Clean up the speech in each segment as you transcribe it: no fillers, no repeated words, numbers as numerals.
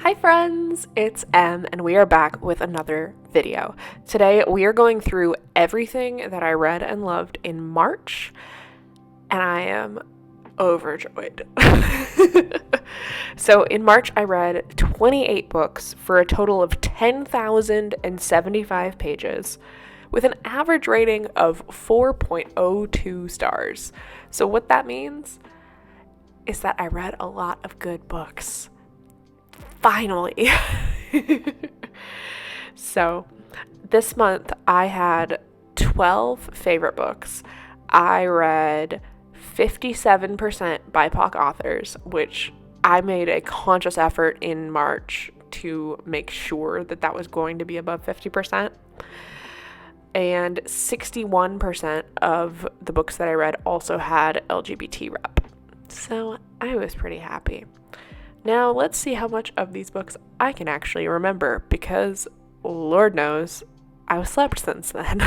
Hi friends, it's Em and we are back with another video. Today we are going through everything that I read and loved in March, and I am overjoyed. So in March I read 28 books for a total of 10,075 pages with an average rating of 4.02 stars. So what that means is that I read a lot of good books. Finally. So this month I had 12 favorite books. I read 57% BIPOC authors, which I made a conscious effort in March to make sure that that was going to be above 50%. And 61% of the books that I read also had LGBT rep. So I was pretty happy. Now let's see how much of these books I can actually remember, because Lord knows I've slept since then.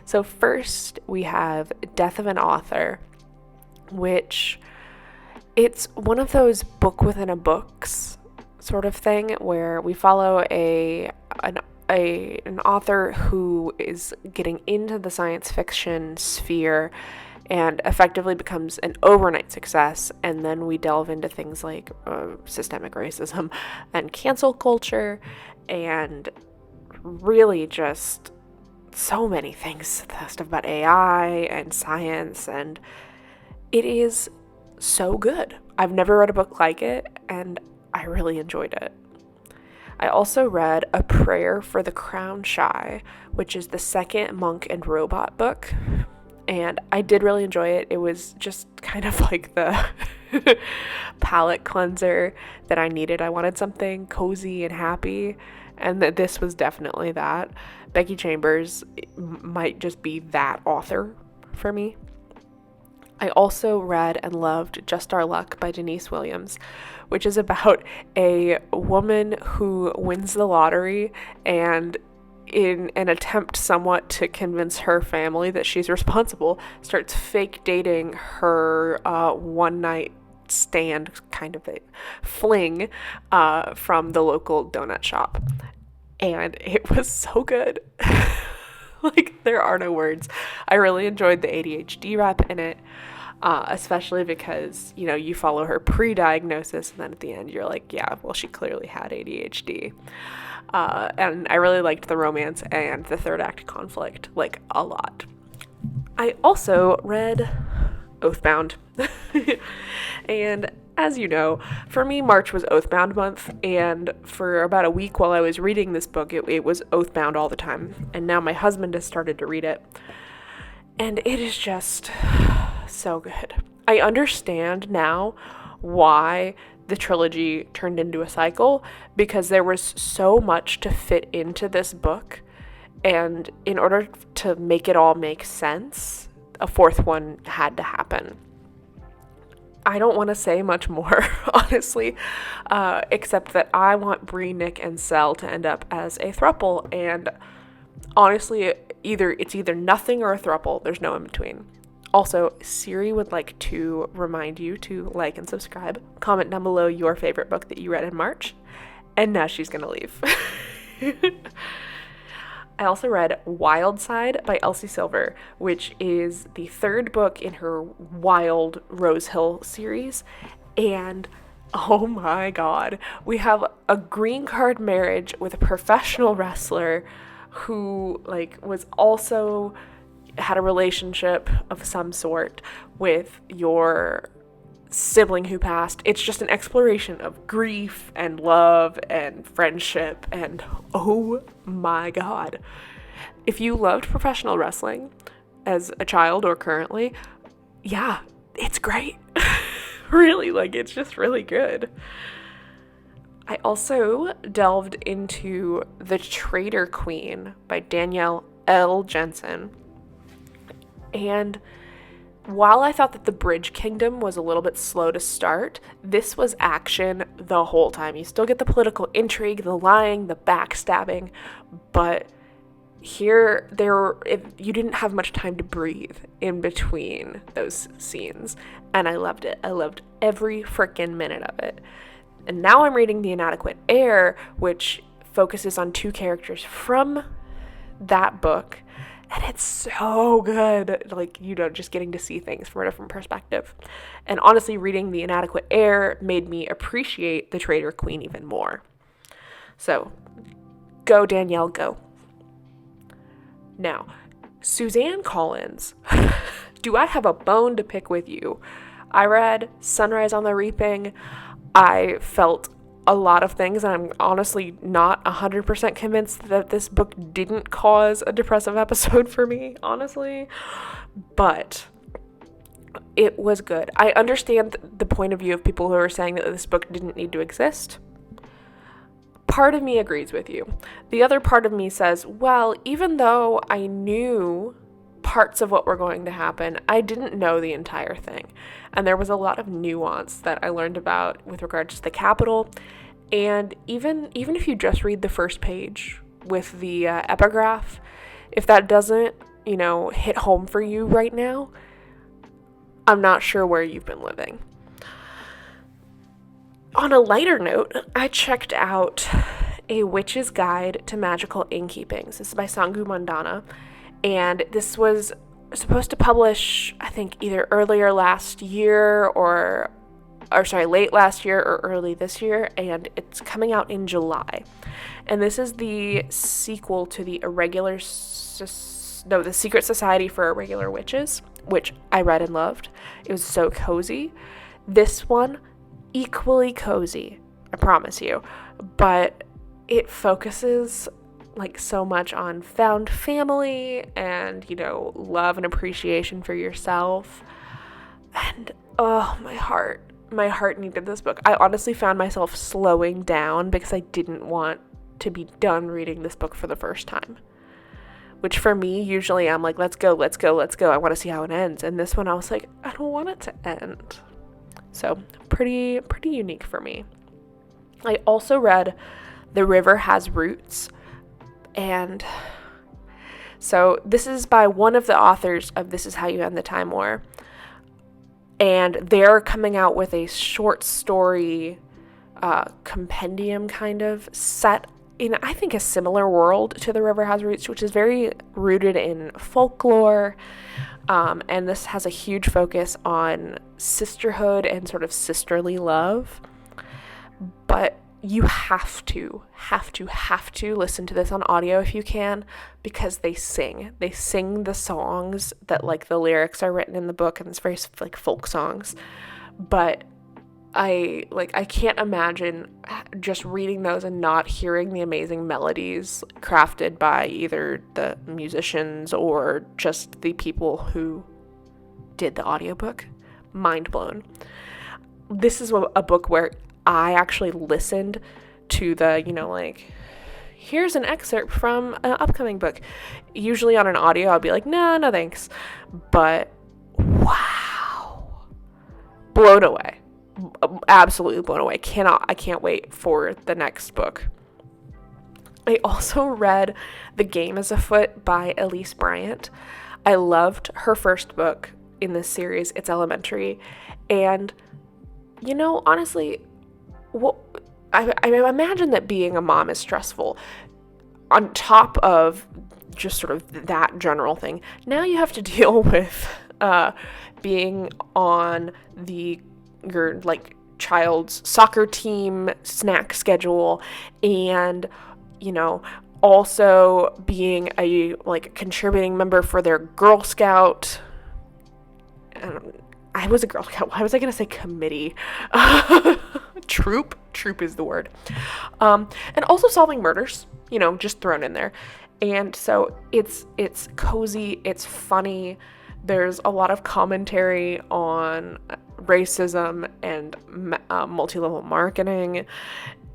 So first we have Death of an Author, which it's one of those book within a books sort of thing where we follow an author who is getting into the science fiction sphere and effectively becomes an overnight success, and then we delve into things like systemic racism and cancel culture and really just so many things, stuff about AI and science, and it is so good. I've never read a book like it, and I really enjoyed it. I also read A Prayer for the Crown Shy, which is the second Monk and Robot book, and I did really enjoy it. It was just kind of like the palate cleanser that I needed. I wanted something cozy and happy, and this was definitely that. Becky Chambers might just be that author for me. I also read and loved Just Our Luck by Denise Williams, which is about a woman who wins the lottery and, in an attempt somewhat to convince her family that she's responsible, starts fake dating her one night stand kind of a fling from the local donut shop. And it was so good. Like, there are no words. I really enjoyed the ADHD rep in it, especially because, you follow her pre-diagnosis and then at the end you're like, yeah, well, she clearly had ADHD. And I really liked the romance and the third act conflict, like, a lot. I also read Oathbound. And as you know, for me, March was Oathbound month, and for about a week while I was reading this book, it was Oathbound all the time. And now my husband has started to read it, and it is just so good. I understand now why the trilogy turned into a cycle, because there was so much to fit into this book, and in order to make it all make sense, a fourth one had to happen. I don't want to say much more, honestly, except that I want Bree, Nick, and Sel to end up as a throuple, and honestly, it's either nothing or a throuple. There's no in between. Also, Siri would like to remind you to like and subscribe. Comment down below your favorite book that you read in March, and now she's gonna leave. I also read Wild Side by Elsie Silver, which is the third book in her Wild Rose Hill series, and oh my god, we have a green card marriage with a professional wrestler who, was also had a relationship of some sort with your sibling who passed. It's just an exploration of grief and love and friendship, and oh my god. If you loved professional wrestling as a child or currently, yeah, it's great. Really, it's just really good. I also delved into The Traitor Queen by Danielle L. Jensen, and while I thought that The Bridge Kingdom was a little bit slow to start, this was action the whole time. You still get the political intrigue, the lying, the backstabbing, but you didn't have much time to breathe in between those scenes, and I loved it. I loved every freaking minute of it. And now I'm reading The Inadequate Heir, which focuses on 2 characters from that book, and it's so good. Like, just getting to see things from a different perspective. And honestly, reading The Inadequate Heir made me appreciate The Traitor Queen even more. So, go Danielle, go. Now, Suzanne Collins, do I have a bone to pick with you? I read Sunrise on the Reaping. I felt a lot of things, and I'm honestly not 100% convinced that this book didn't cause a depressive episode for me, honestly. But it was good. I understand the point of view of people who are saying that this book didn't need to exist. Part of me agrees with you. The other part of me says, well, even though I knew parts of what were going to happen, I didn't know the entire thing. And there was a lot of nuance that I learned about with regards to the Capitol. And even if you just read the first page with the epigraph, if that doesn't, hit home for you right now, I'm not sure where you've been living. On a lighter note, I checked out A Witch's Guide to Magical Innkeepings. This is by Sangu Mandana, and this was supposed to publish, I think, either earlier last year or late last year or early this year, and it's coming out in July. And this is the sequel to the Secret Society for Irregular Witches, which I read and loved. It was so cozy. This one, equally cozy, I promise you, but it focuses so much on found family and love and appreciation for yourself. And my heart needed this book. I honestly found myself slowing down because I didn't want to be done reading this book for the first time, which for me, usually I'm like, let's go, I want to see how it ends. And this one I was like, I don't want it to end. So pretty unique for me. I also read The River Has Roots, and so this is by one of the authors of This Is How You End the Time War, and they're coming out with a short story compendium kind of set in, I think, a similar world to The River Has Roots, which is very rooted in folklore. And this has a huge focus on sisterhood and sort of sisterly love. But you have to listen to this on audio if you can, because they sing the songs that the lyrics are written in the book, and it's very folk songs. But I can't imagine just reading those and not hearing the amazing melodies crafted by either the musicians or just the people who did the audiobook. Mind blown. This is a book where I actually listened to the, here's an excerpt from an upcoming book. Usually on an audio, I'll be like, no thanks. But wow. Blown away. Absolutely blown away. I can't wait for the next book. I also read The Game Is Afoot by Elise Bryant. I loved her first book in this series, It's Elementary. And, honestly, I imagine that being a mom is stressful. On top of just sort of that general thing, now you have to deal with being on your child's soccer team snack schedule, and also being a contributing member for their Girl Scout. I was a Girl Scout. Why was I going to say committee? Troop is the word. And also solving murders, just thrown in there. And so it's cozy, it's funny. There's a lot of commentary on racism and multi-level marketing,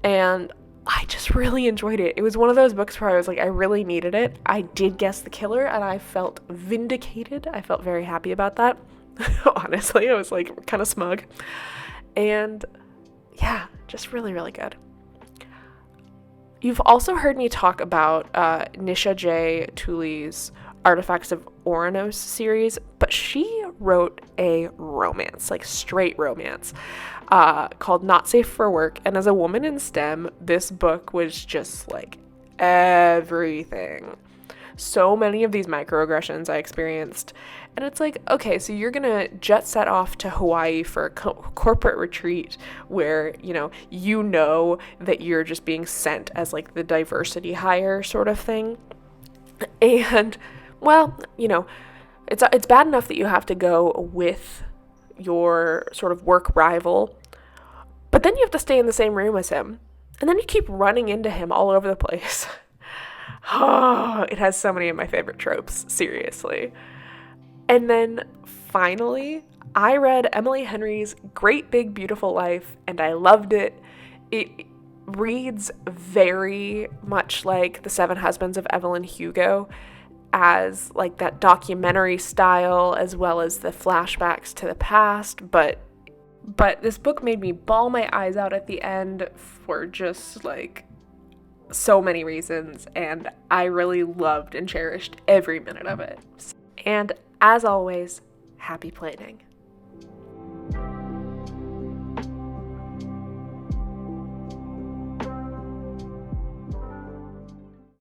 and I just really enjoyed it. It was one of those books where I was like, I really needed it. I did guess the killer, and I felt vindicated. I felt very happy about that. Honestly, I was kind of smug. And yeah, just really, really good. You've also heard me talk about Nisha J. Tooley's Artifacts of Oranos series, but she wrote a romance, like straight romance, called Not Safe for Work. And as a woman in STEM, this book was just like everything. So many of these microaggressions I experienced. And it's like, okay, so you're going to jet set off to Hawaii for a corporate retreat where, you know that you're just being sent as like the diversity hire sort of thing. And, well, it's bad enough that you have to go with your sort of work rival, but then you have to stay in the same room as him. And then you keep running into him all over the place. Oh, it has so many of my favorite tropes, seriously. And then finally, I read Emily Henry's Great Big Beautiful Life, and I loved it. It reads very much like The Seven Husbands of Evelyn Hugo, as like that documentary style, as well as the flashbacks to the past, but this book made me bawl my eyes out at the end for just like so many reasons, and I really loved and cherished every minute of it. And as always, happy planning.